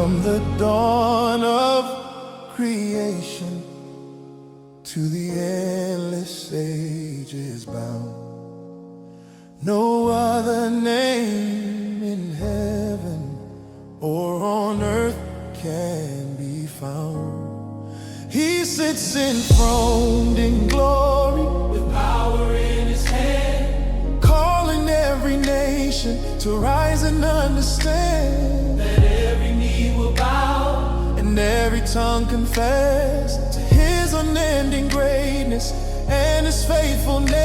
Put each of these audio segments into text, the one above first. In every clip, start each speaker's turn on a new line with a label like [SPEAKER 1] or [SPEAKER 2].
[SPEAKER 1] From the dawn of creation to the endless ages bound, no other name in heaven or on earth can be found. He sits enthroned in glory, with power in his hand, calling every nation to rise and understand that every knee will bow and every tongue confess to his unending greatness and his faithfulness.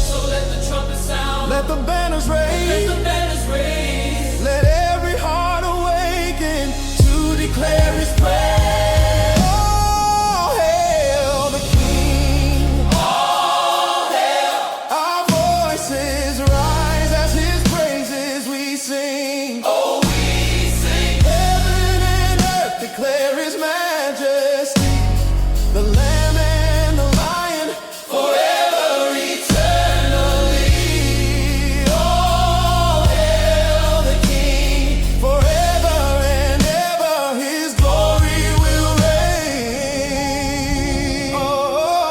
[SPEAKER 2] So let the trumpet sound,
[SPEAKER 1] let the banners raise,
[SPEAKER 2] let the banners raise,
[SPEAKER 1] let every heart awaken to declare his praise. All hail the King,
[SPEAKER 2] all hail.
[SPEAKER 1] our voices rise as his praises we sing.
[SPEAKER 2] Oh, we sing.
[SPEAKER 1] Heaven and earth declare his majesty, the Lamb and the Lion,
[SPEAKER 2] Forever, eternally.
[SPEAKER 1] all hail the King, forever and ever his glory will reign.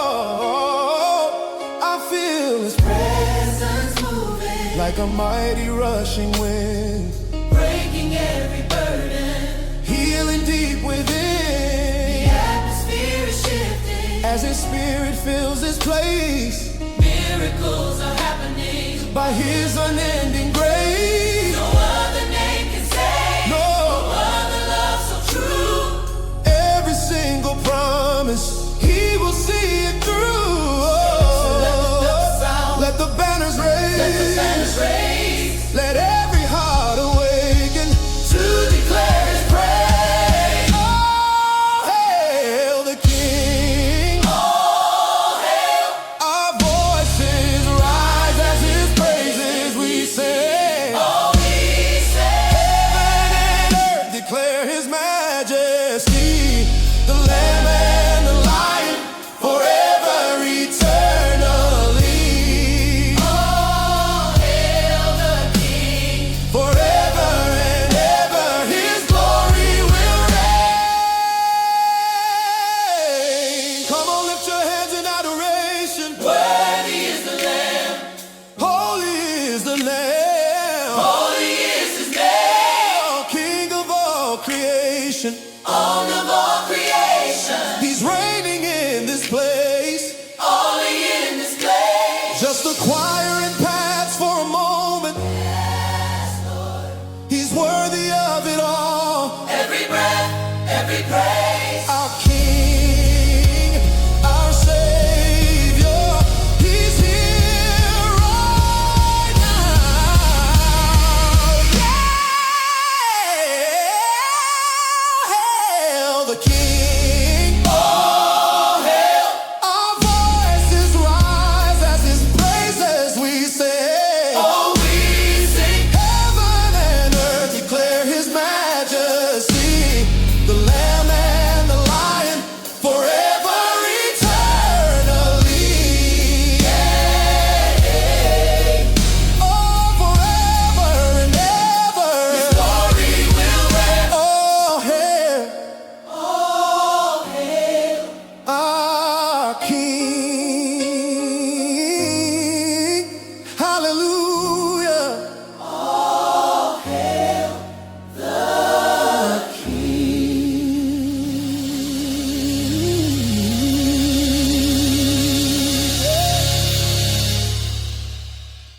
[SPEAKER 1] Oh, I feel his
[SPEAKER 2] Presence moving,
[SPEAKER 1] like a mighty rushing wind,
[SPEAKER 2] breaking every burden.
[SPEAKER 1] healing deep within,
[SPEAKER 2] The atmosphere is shifting,
[SPEAKER 1] as his spirit fills this place
[SPEAKER 2] miracles are happening.
[SPEAKER 1] by his unending grace.
[SPEAKER 2] No other name can save,
[SPEAKER 1] No,
[SPEAKER 2] other love so true.
[SPEAKER 1] every single promise he will see it through. Let the banners raise,
[SPEAKER 2] Let the banners raise,
[SPEAKER 1] let every heart awaken to declare his praise. All hail the King,
[SPEAKER 2] all hail.
[SPEAKER 1] our voices rise as his praises we sing.
[SPEAKER 2] Oh, we sing.
[SPEAKER 1] Heaven and earth declare his majesty, the Lamb and the Lion, forever, eternally.
[SPEAKER 2] All hail the King,
[SPEAKER 1] Forever and ever his glory will reign. Come on, lift your hands in adoration.
[SPEAKER 2] worthy is the Lamb,
[SPEAKER 1] Holy is the Lamb,
[SPEAKER 2] holy is his name,
[SPEAKER 1] King of all creation.
[SPEAKER 2] own of all creation,
[SPEAKER 1] He's reigning in this place.
[SPEAKER 2] only in this place.
[SPEAKER 1] Just a choir and paths for a moment.
[SPEAKER 2] Yes, Lord.
[SPEAKER 1] He's worthy of it all.
[SPEAKER 2] Every breath, every praise,
[SPEAKER 1] Our King, our Savior, he's here right now. Yeah, hail the King.